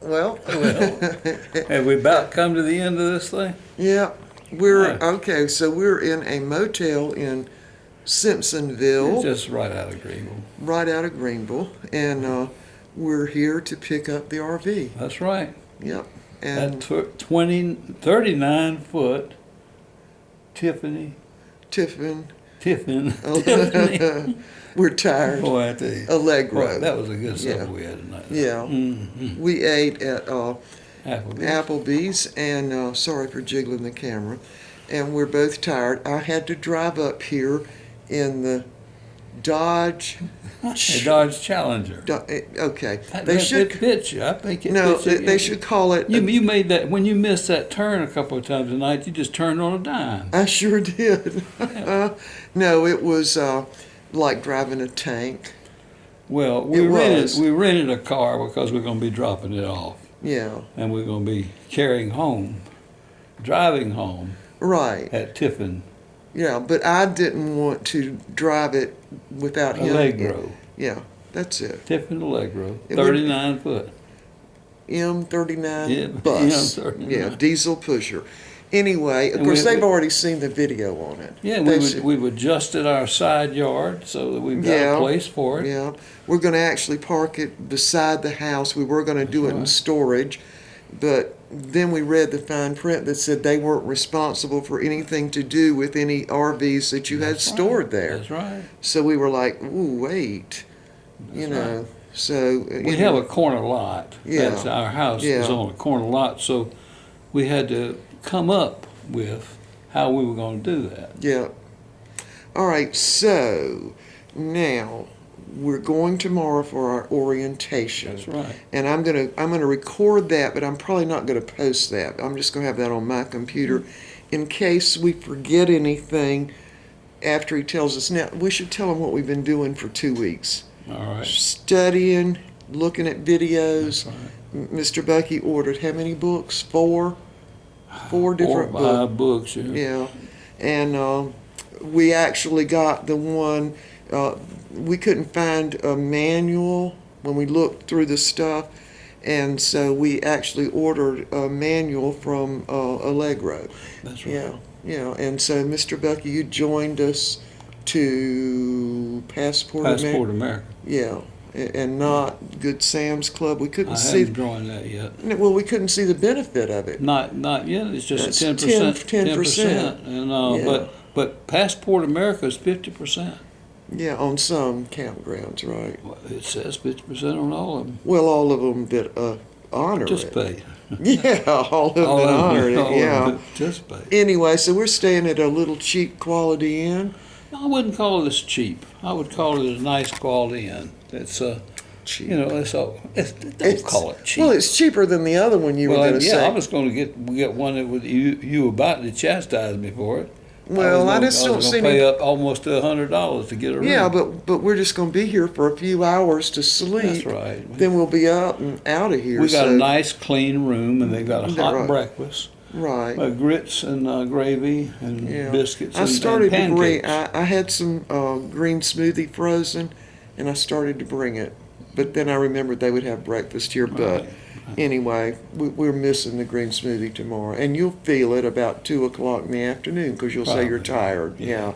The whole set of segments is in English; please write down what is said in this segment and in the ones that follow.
Well, Have we about come to the end of this thing? yeah, okay. So we're in a motel in Simpsonville, It's just right out of Greenville. right out of Greenville, and we're here to pick up the RV. That's right. Yep. That And 39 foot Tiffany. Tiffin. Tiffany. We're tired. Boy, I tell you. Allegro. Boy, that was a good supper Yeah. we had tonight. Yeah. Mm-hmm. We ate at Applebee's. Applebee's, and sorry for jiggling the camera. And we're both tired. I had to drive up here in the Dodge. A Dodge Challenger. Okay. It fits you. I think it No, fits you. they should call it. You made that, when you missed that turn a couple of times tonight, you just turned on a dime. I sure did. No, it was like driving a tank. Well, we rented a car because we're going to be dropping it off. Yeah. And we're going to be driving home Right. at Tiffin. Yeah, but I didn't want to drive it without him. Allegro. Yeah, that's it. Tiffin Allegro, It 39 foot. M39 Yeah, bus. M39. Yeah, diesel pusher. Anyway, of And course, they've already seen the video on it. Yeah, we've adjusted our side yard so that we've got a place for it. Yeah, we're going to actually park it beside the house. We were going to do it in storage, but then we read the fine print that said they weren't responsible for anything to do with any RVs that you had stored there. That's right. So we were like, ooh, wait, you know. Right. So we have a corner lot. Yeah. That's our house is on a corner lot, so we had to come up with how we were going to do that. Yeah. All right. So now we're going tomorrow for our orientation. That's right. And I'm gonna record that, but I'm probably not gonna post that. I'm just gonna have that on my computer in case we forget anything after he tells us. Now we should tell him what we've been doing for 2 weeks. All right. Studying, looking at videos. That's right. Mr. Bucky ordered how many books? Four different 4 or 5 books. Yeah. Yeah, and we actually got the one. We couldn't find a manual when we looked through the stuff, and so we actually ordered a manual from Allegro. That's right. Yeah, yeah, and so Mr. Bucky, you joined us to Passport America. Yeah, and not Good Sam's Club. We couldn't I see. haven't joined that yet. Well, we couldn't see the benefit of it. Not yet. It's just That's 10%. 10%. And Yeah. but Passport America is 50%. Yeah, on some campgrounds, right? Well, it says 50% on all of them. Well, all of them that honor it. Participate. Yeah, all of them that honored it, yeah. Participate. Anyway, so we're staying at a little cheap Quality Inn. I wouldn't call this cheap. I would call it a nice quality inn. It's Cheap. you know, don't call it cheap. Well, it's cheaper than the other one you were going to say. I was going to get one that would you about to chastise me for it. Well, I just don't see pay up almost $100 to get a room. Yeah, but we're just going to be here for a few hours to sleep. That's right. Then we'll be up and out of here. We got a nice clean room, and they got a hot breakfast. Right. Grits and gravy and biscuits. I started and to bring. pancakes. I had some green smoothie frozen, and I started to bring it. But then I remembered they would have breakfast here. But anyway, we're missing the green smoothie tomorrow, and you'll feel it about 2:00 in the afternoon because you'll say you're tired. Yeah.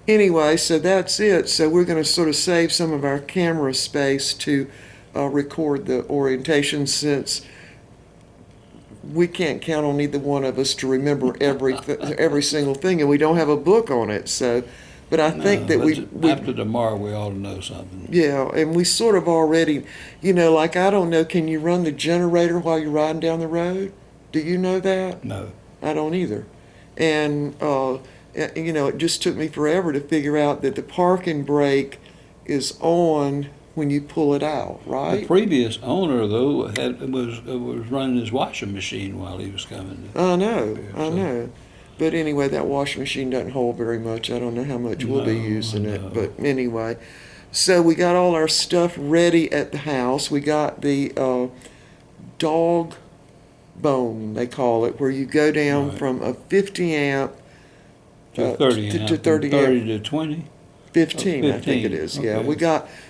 Anyway, so that's it. So we're going to sort of save some of our camera space to record the orientation since we can't count on either one of us to remember every single thing, and we don't have a book on it. So, but I think that we after tomorrow we ought to know something. Yeah, and we sort of already, like I don't know, can you run the generator while you're riding down the road? Do you know that? No. I don't either. And it just took me forever to figure out that the parking brake is on when you pull it out, right? The previous owner, though, was running his washing machine while he was coming. I know. But anyway, that washing machine doesn't hold very much. I don't know how much we'll be using it. But anyway, so we got all our stuff ready at the house. We got the dog bone, they call it, where you go down from a 50 amp to 30 amp. To 30 30 amp. to 20? 15, I think it is. Okay. Yeah,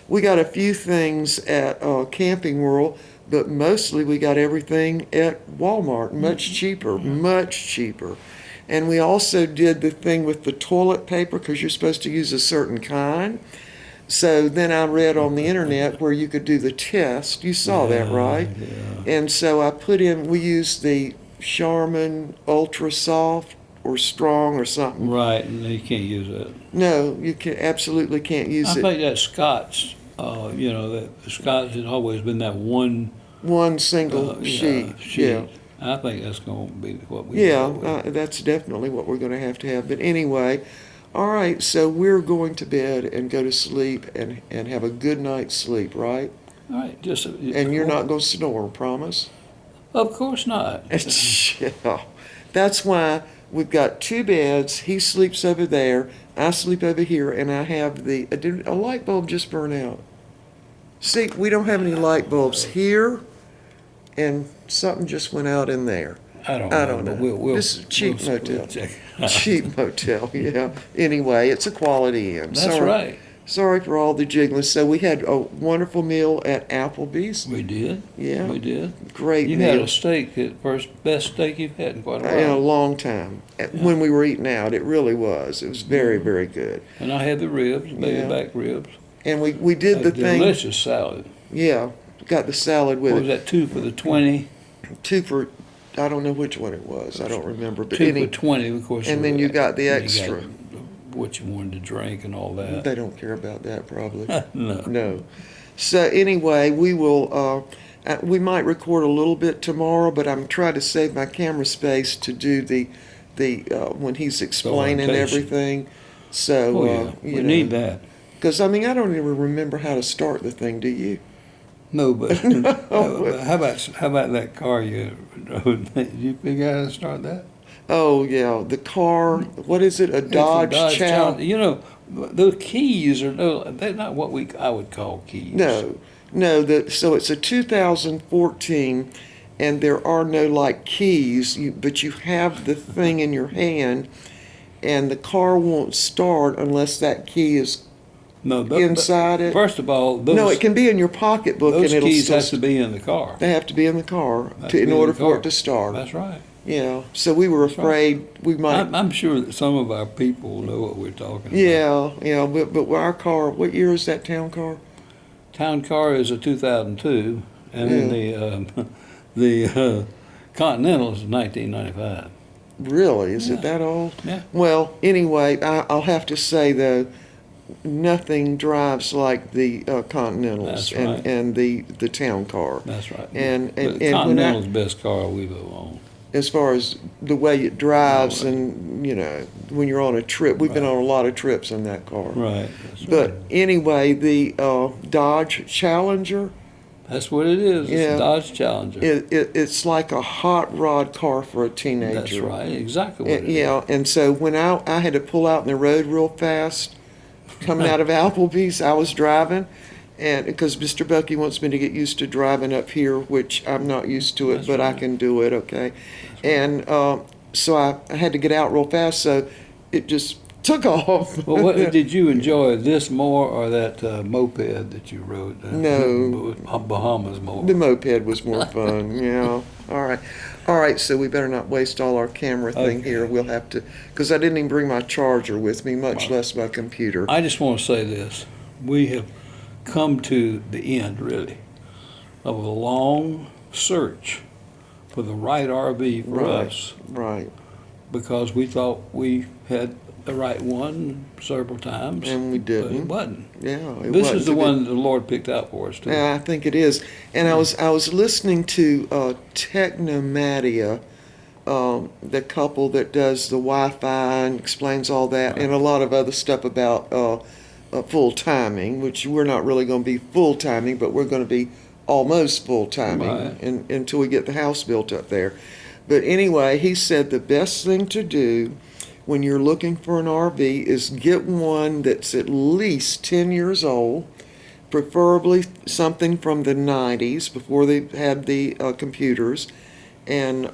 we got a few things at Camping World. but mostly we got everything at Walmart, much cheaper, much cheaper. And we also did the thing with the toilet paper because you're supposed to use a certain kind. So then I read on the internet where you could do the test. You saw that, right? Yeah. And so we used the Charmin Ultra Soft or Strong or something. Right, and you can't use that. No, you absolutely can't use I it. think that Scott's, that Scott's has always been that one One single sheet. Yeah. I think that's going to be what we Yeah, go with. that's definitely what we're going to have. But anyway, all right, so we're going to bed and go to sleep and have a good night's sleep, right? All right, just And you're not going to snore, promise? Of course not. Yeah. That's why we've got two beds. He sleeps over there. I sleep over here, and I have a light bulb just burned out. See, we don't have any light bulbs here, and something just went out in there. I don't know. But We'll, this is a cheap we'll motel. check. Cheap motel, yeah. Anyway, it's a Quality Inn. That's right. Sorry for all the jiggling. So we had a wonderful meal at Applebee's. We did. Yeah. We did. Great You meal. had a steak, the best steak you've had in quite a while. In a long time. When we were eating out, it really was. It was very, very good. And I had the ribs, baby back ribs. And we did the thing. Delicious salad. Yeah, got the salad with What was it. that, 2 for the 20? Two for, I don't know which one it was. I don't remember. But 2 for 20, of course. and then you got the you extra. got what you wanted to drink and all that. They don't care about that probably. No. No. So anyway, we will. We might record a little bit tomorrow, but I'm trying to save my camera space to do the when he's explaining orientation. everything. So Oh, yeah. We need that. Because I don't even remember how to start the thing. Do you? No, but how about that car you drove? Did you figure out how to start that? Oh yeah, the car. What is it? A Dodge Challenger. Challenger. You know, those keys they're not what I would call keys. No. So it's a 2014, and there are no keys. But you have the thing in your hand, and the car won't start unless that key is inside it. First of all, No, it can be in your pocketbook, those and it'll keys still. have to be in the car. They have to be in the car in order for it to start. That's right. Yeah. So we were afraid we might. I'm sure that some of our people know what we're talking about. Yeah. But our car. What year is that town car? Town car is a 2002, and then the Continental is 1995. Really? Is it that old? Yeah. Well, anyway, I'll have to say though, nothing drives like the Continentals That's right. and the town car. That's right. And the Continental's the best car we've ever owned. As far as the way it drives, and when you're on a trip, we've been on a lot of trips in that car. Right. That's But right. anyway, the Dodge Challenger, That's what it is. It's Yeah. a Dodge Challenger. it's like a hot rod car for a teenager. That's right. Exactly what it is. Yeah, and so when I had to pull out in the road real fast, coming out of Applebee's, I was driving, and because Mr. Bucky wants me to get used to driving up here, which I'm not used to it, That's but I right. can do it, okay? And so I had to get out real fast, so it just took off. Well, what did you enjoy this more, or that moped that you rode? No. Bahamas more. The moped was more fun, yeah. All right, so we better not waste all our camera thing Okay. here. We'll have to, because I didn't even bring my charger with me, much less my computer. I just want to say this. We have come to the end, really, of a long search for the right RV for Right. us, Right. because we thought we had the right one several times, And we but it didn't. wasn't. Yeah. it This wasn't is the too good. one the Lord picked out for us, too. Yeah, I think it is. And I was listening to Technomatia, the couple that does the Wi-Fi and explains all that, and a lot of other stuff about full timing, which we're not really going to be full timing, but we're going to be almost full timing Right. until we get the house built up there. But anyway, he said the best thing to do when you're looking for an RV is get one that's at least 10 years old, preferably something from the 90s before they had the computers. And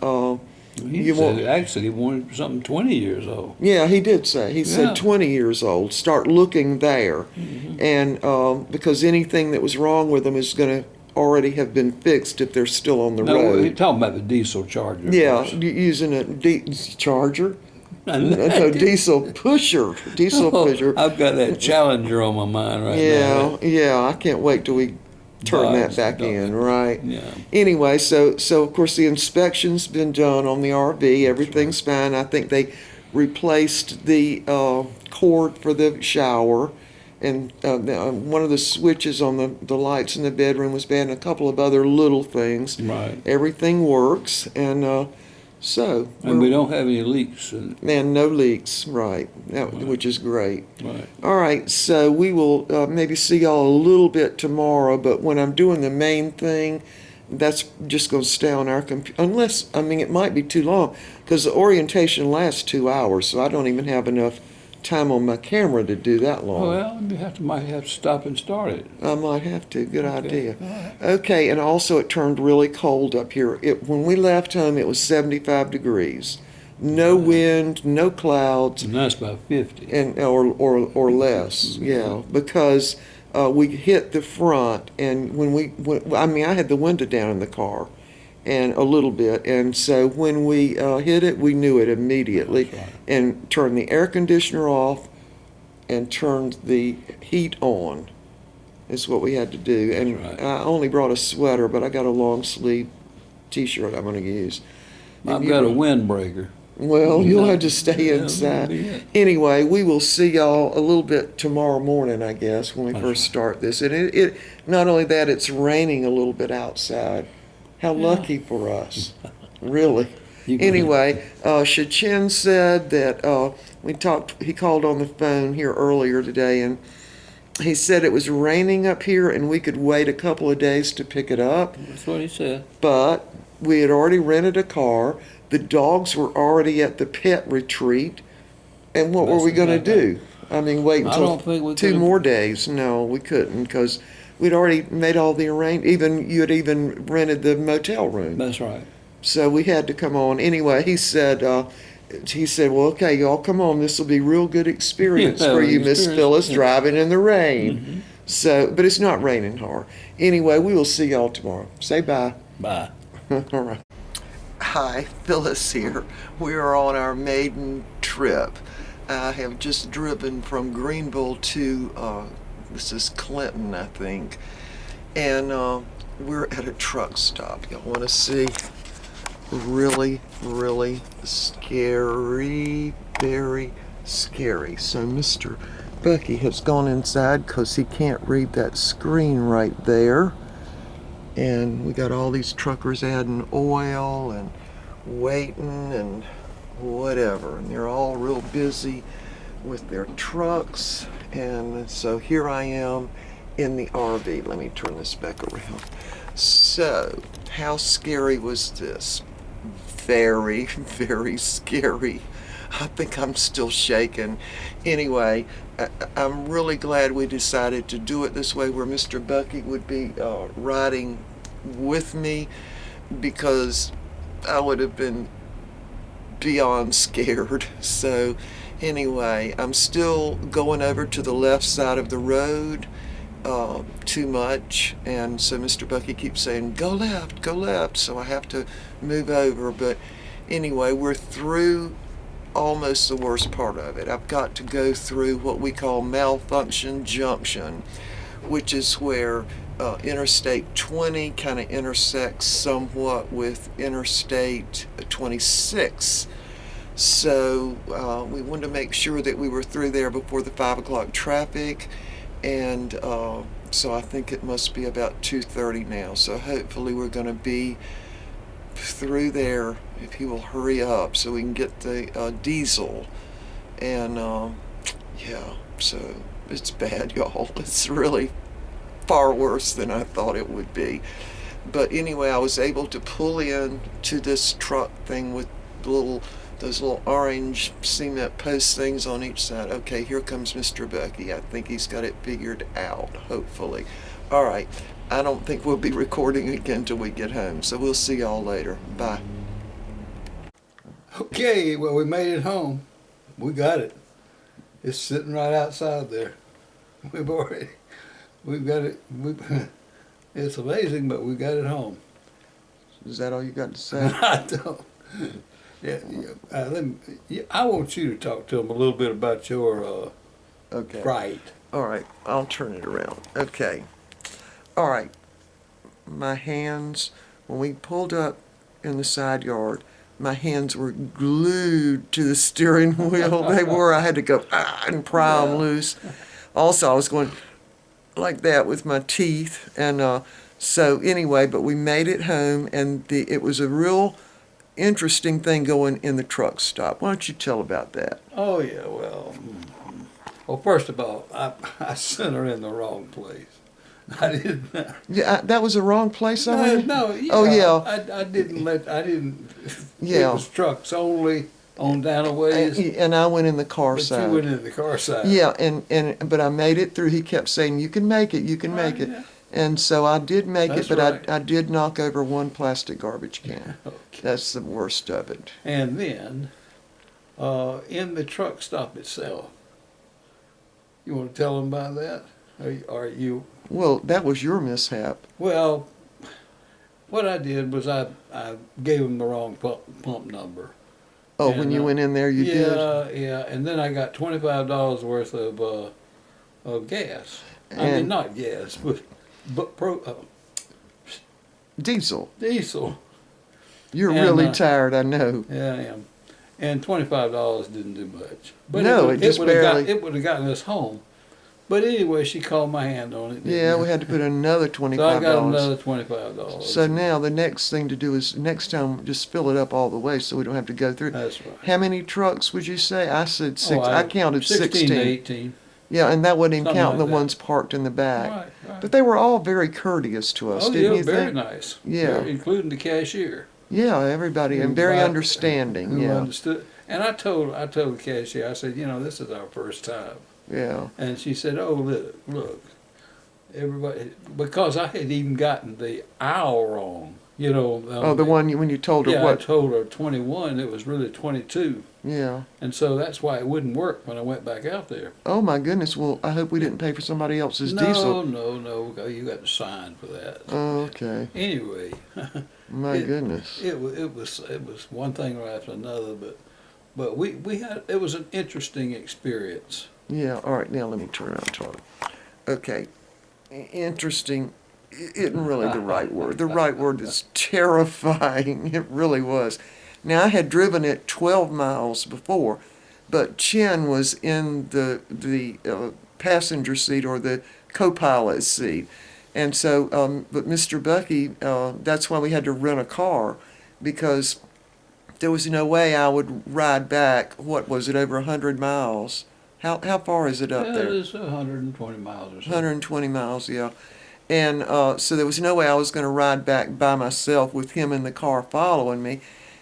He you said want, actually he wanted something 20 years old. yeah, he did say. He Yeah. said 20 years old. Start looking there. And because anything that was wrong with them is going to already have been fixed if they're still on the No, we're road. talking about the diesel charger. Yeah, first. using a charger. And No, diesel pusher. Diesel pusher. I've got that Challenger on my mind right now. Yeah. I can't wait till we turn that back in, right? Yeah. Anyway, so of course the inspection's been done on the RV. Everything's fine. I think they replaced the cord for the shower, and one of the switches on the lights in the bedroom was bad, and a couple of other little things. Right. Everything works, and so And we don't have any leaks. and no leaks, right? Which is great. Right. All right, so we will maybe see y'all a little bit tomorrow, but when I'm doing the main thing, that's just going to stay on our computer. Unless, I mean, it might be too long because the orientation lasts 2 hours, so I don't even have enough time on my camera to do that long. Well, you might have to stop and start it. I might have to. Good idea. All right. Okay, and also it turned really cold up here. When we left home, it was 75 degrees. No wind, no clouds. And that's about 50. And or less, yeah, because we hit the front, and I mean, I had the window down in the car, and a little bit, and so when we hit it, we knew it immediately, That's right. and turned the air conditioner off, and turned the heat on. Is what we had to do, and That's right. I only brought a sweater, but I got a long sleeve T-shirt I'm going to use. And I've you got a brought- windbreaker. Well, you'll have to stay Yeah, inside. that'll be it. Anyway, we will see y'all a little bit tomorrow morning, I guess, when we That's first right. start this. And it not only that, it's raining a little bit outside. How lucky for us, really. You can- Anyway, Shachin said that he called on the phone here earlier today, and he said it was raining up here and we could wait a couple of days to pick it up. That's what he said. But we had already rented a car. The dogs were already at the pet retreat. And what were That's we going to exactly do? I mean, wait I until don't think we 2 could've- more days. No, we couldn't because we'd already made all the arrangements. You had even rented the motel room. That's right. So we had to come on. Anyway, he said, well, okay, y'all come on. This will be real good experience Yeah, for you, Miss experience. Phyllis, Yeah. driving in the rain. Mm-hmm. So, but it's not raining hard. Anyway, we will see y'all tomorrow. Say bye. Bye. All right. Hi, Phyllis here. We are on our maiden trip. I have just driven from Greenville to, this is Clinton, I think. And we're at a truck stop. Y'all want to see? Really, really scary, very scary. So Mr. Bucky has gone inside because he can't read that screen right there. And we got all these truckers adding oil and waiting and whatever. And they're all real busy with their trucks. And so here I am in the RV. Let me turn this back around. So, how scary was this? Very, very scary. I think I'm still shaking. Anyway, I'm really glad we decided to do it this way, where Mr. Bucky would be riding with me, because I would have been beyond scared. So anyway, I'm still going over to the left side of the road too much, and so Mr. Bucky keeps saying, go left, so I have to move over. But anyway, we're through almost the worst part of it. I've got to go through what we call Malfunction Junction, which is where Interstate 20 kind of intersects somewhat with Interstate 26. So we wanted to make sure that we were through there before the 5 o'clock traffic, and so I think it must be about 2:30 now. So hopefully we're going to be through there if he will hurry up so we can get the diesel. And yeah, so it's bad, y'all. It's really far worse than I thought it would be. But anyway, I was able to pull in to this truck thing with those little orange cement post things on each side. Okay, here comes Mr. Bucky. I think he's got it figured out, hopefully. All right, I don't think we'll be recording again till we get home, so we'll see y'all later. Bye. Okay, well, we made it home. We got it. It's sitting right outside there. We've got it. It's amazing, but we got it home. Is that all you got to say? I don't. Yeah, I want you to talk to them a little bit about your Okay. fright. All right, I'll turn it around. Okay. All right. My hands, when we pulled up in the side yard, my hands were glued to the steering wheel. They were. I had to go and pry them loose. Also, I was going like that with my teeth. And so anyway, but we made it home, and it was a real interesting thing going in the truck stop. Why don't you tell about that? Oh yeah, well, first of all, I sent her in the wrong place. I didn't. Yeah, that was the wrong place I went. No, yeah. Oh yeah. I didn't. Yeah. It was trucks only on down a ways. And I went in the car But side. you went in the car side. Yeah, but I made it through. He kept saying, "You can make it. You can make it." Yeah. And so I did make That's it, but right. I did knock over one plastic garbage can. Okay. That's the worst of it. And then, in the truck stop itself, you want to tell them about that? Are you? Well, that was your mishap. Well, what I did was I gave them the wrong pump number. Oh, And, when you went in there, you did? Yeah, and then I got $25 worth of gas. I mean, And- not gas, but Diesel. diesel. You're And, really tired, I know. Yeah, I am. And $25 didn't do much. But No, it just barely- it would have gotten us home. But anyway, she called my hand on it. Yeah, didn't we she? had to put another So I $25. got another $25. So now the next thing to do is next time just fill it up all the way so we don't have to go through. That's right. How many trucks would you say? I said six. Oh, I counted 16 16. to 18. Yeah, and that wasn't even Something counting like the that. ones parked in the back. Right. But they were all very courteous to us, Oh, didn't yeah, you very think? nice. Yeah. Including the cashier. Yeah, everybody, and very Who understanding. Yeah, understood. And I told the cashier, I said, this is our first time. yeah. And she said, oh, look, everybody, because I had even gotten the hour wrong, Oh, the one when you told her Yeah, I what? told her 21, it was really 22. Yeah. And so that's why it wouldn't work when I went back out there. Oh my goodness. Well, I hope we didn't pay for somebody else's No, diesel. no, you got to sign for that. Okay. Anyway, My goodness. it was one thing right after another, but we had, it was an interesting experience. Yeah. All right. Now let me turn around and talk. Okay. Interesting isn't really the right word. The right word is terrifying. It really was. Now I had driven it 12 miles before, but Chin was in the passenger seat or the co-pilot seat, and so but Mr. Bucky, that's why we had to rent a car, because there was no way I would ride back. What was it, over 100 miles? How far is it up Yeah, there? it is 120 miles or so. 120 miles, yeah. And so there was no way I was going to ride back by myself with him in the car following me.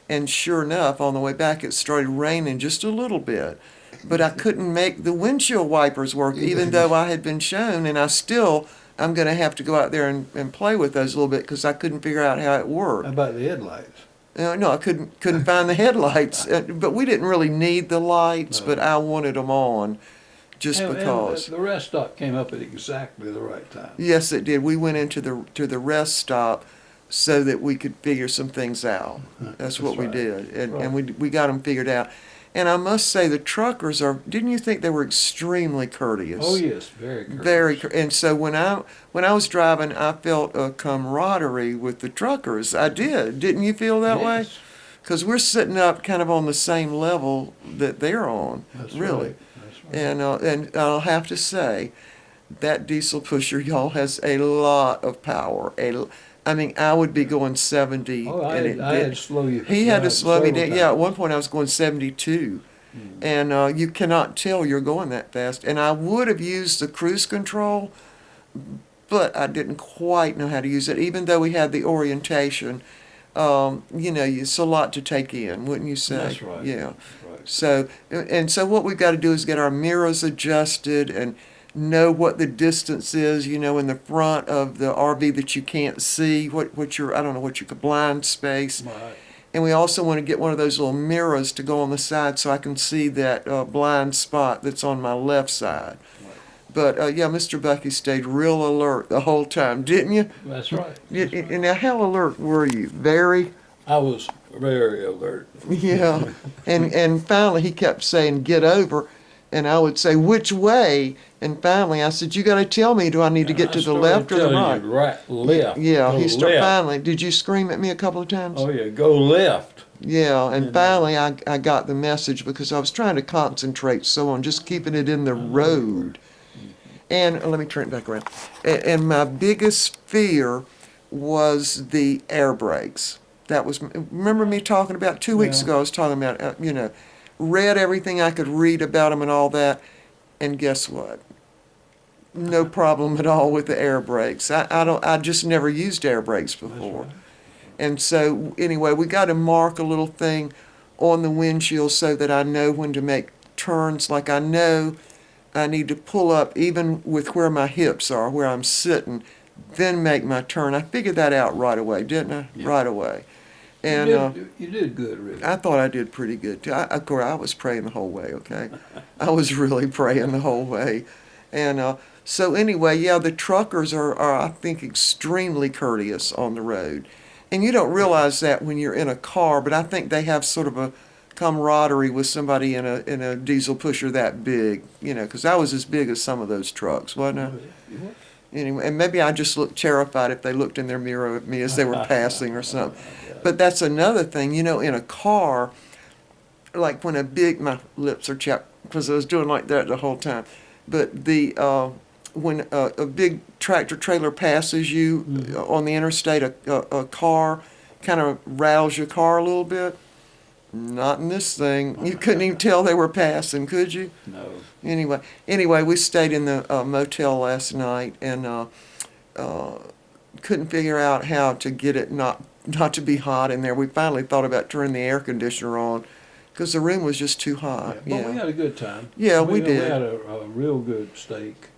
And sure enough, on the way back, it started raining just a little bit. But I couldn't make the windshield wipers work, even though I had been shown. And I'm going to have to go out there and play with those a little bit because I couldn't figure out how it worked. How about the headlights? No, I couldn't find the headlights. But we didn't really need the lights, No. but I wanted them on just And because. the rest stop came up at exactly the right time. Yes, it did. We went into the rest stop so that we could figure some things out. That's what we right. did, and Right. we got them figured out. And I must say, the truckers are. Didn't you think they were extremely courteous? Oh yes, very courteous. And so when I was driving, I felt a camaraderie with the truckers. I did. Didn't you feel that way? Yes, Because we're sitting up kind of on the same level that they're on. that's really. right. That's right. And I'll have to say, that diesel pusher, y'all, has a lot of power. I mean, I would be going 70. Oh, I and had to slow you. he had to down slow me several down. Yeah, at times. one point I was going 72. Hmm. And you cannot tell you're going that fast. And I would have used the cruise control, but I didn't quite know how to use it, even though we had the orientation. It's a lot to take in, wouldn't you say? That's right. Yeah. That's right. So what we've got to do is get our mirrors adjusted and know what the distance is, in the front of the RV that you can't see, what your, I don't know, what your blind space. Right. And we also want to get one of those little mirrors to go on the side so I can see that blind spot that's on my left side. But yeah, Mr. Bucky stayed real alert the whole time, didn't you? That's right. And now, how alert were you? Very. I was very alert. Yeah. And finally, he kept saying, "Get over," and I would say, "Which way?" And finally, I said, "You got to tell me. Do I need to get to the left or the right?" Left. Yeah. Go He started. left. Finally, did you scream at me a couple of times? Oh yeah, go left. Yeah, and And, finally I got the message because I was trying to concentrate so on just keeping it in the road. And let me turn it back around. And my biggest fear was the air brakes. That was, remember me talking about 2 weeks Yeah. ago, I was talking about, read everything I could read about them and all that. And guess what? No problem at all with the air brakes. I just never used air brakes before. Right. And so, anyway, we got to mark a little thing on the windshield so that I know when to make turns. Like I know I need to pull up even with where my hips are, where I'm sitting, then make my turn. I figured that out right away, didn't I? Yeah. Right away. And You did good, really. I thought I did pretty good too. Of course, I was praying the whole way, okay? I was really praying the whole way. And so, anyway, yeah, the truckers are, I think, extremely courteous on the road. And you don't realize that when you're in a car, but I think they have sort of a camaraderie with somebody in a diesel pusher that big, because I was as big as some of those trucks, wasn't I? Anyway, and maybe I just looked terrified if they looked in their mirror at me as they were passing or something. But that's another thing, in a car, like when my lips are chapped because I was doing like that the whole time. But when a big tractor trailer passes you on the interstate, a car kind of rattles your car a little bit. Not in this thing. You couldn't even tell they were passing, could you? No. Anyway, we stayed in the motel last night and couldn't figure out how to get it not to be hot in there. We finally thought about turning the air conditioner on because the room was just too hot. But we had a good time. Yeah, we did. We had a real good steak.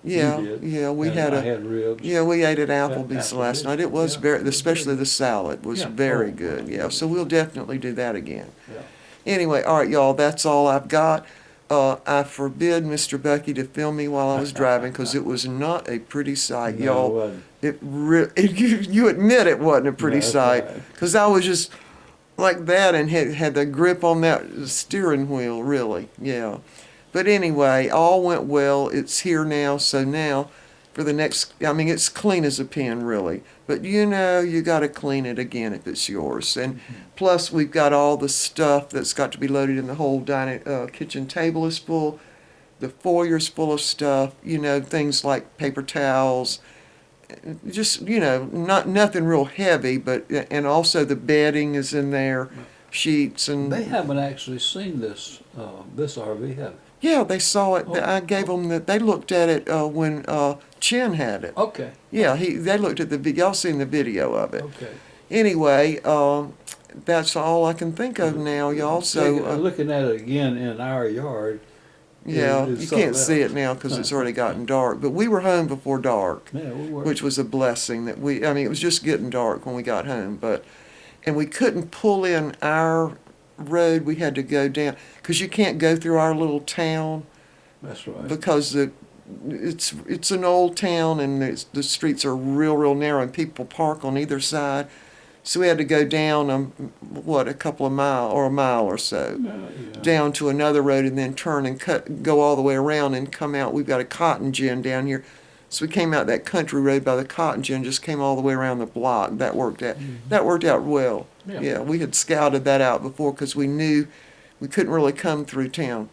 Yeah, you did. yeah, we And had I had ribs. Yeah, we ate at Applebee's last night. It was Yeah. especially the salad was Yeah. very Oh, good. Yeah, so we'll definitely do that again. Yeah. Anyway, all right, y'all, that's all I've got. I forbid Mr. Bucky to film me while I was driving because it was not a pretty sight, No, y'all. it wasn't. You admit it wasn't a pretty That's sight right. because I was just like that and had the grip on that steering wheel, really. Yeah. But anyway, all went well. It's here now, so now for the next, it's clean as a pin, really. But you got to clean it again if it's yours. And plus, we've got all the stuff that's got to be loaded in the whole kitchen table is full. The foyer's full of stuff, things like paper towels, just, not nothing real heavy, but, and also the bedding is in there, sheets and. They haven't actually seen this RV, have Yeah, they saw it. Oh, I gave them that. They looked at it when Chin had it. they? Okay. Yeah, they looked at the video. Y'all seen the video of it. Okay. Anyway, that's all I can think of now, y'all. So Looking at it again in our yard. yeah, is you something can't see it else. now because it's already gotten dark. But we were home before dark, Yeah, we were. which was a blessing. It was just getting dark when we got home, and we couldn't pull in our road. We had to go down because you can't go through our little town. That's right. Because it's an old town and the streets are real narrow and people park on either side. So we had to go down a couple of miles or a mile or so Yeah. down to another road and then turn and go all the way around and come out. We've got a cotton gin down here. So we came out that country road by the cotton gin, just came all the way around the block. That worked out. That worked out well. Yeah, we had scouted that out before because we knew we couldn't really come through town.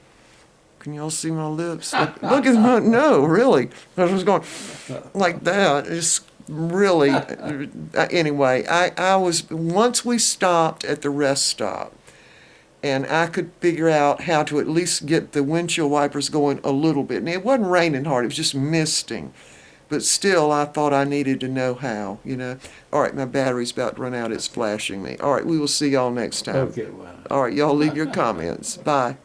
Can y'all see my lips? Look at my, no, really. I was going like that. It's really, anyway, I was, once we stopped at the rest stop, and I could figure out how to at least get the windshield wipers going a little bit. And it wasn't raining hard, it was just misting. But still, I thought I needed to know how, All right, my battery's about to run out. It's flashing me. All right, we will see y'all next time. Okay, well. All right, y'all leave your comments. Bye.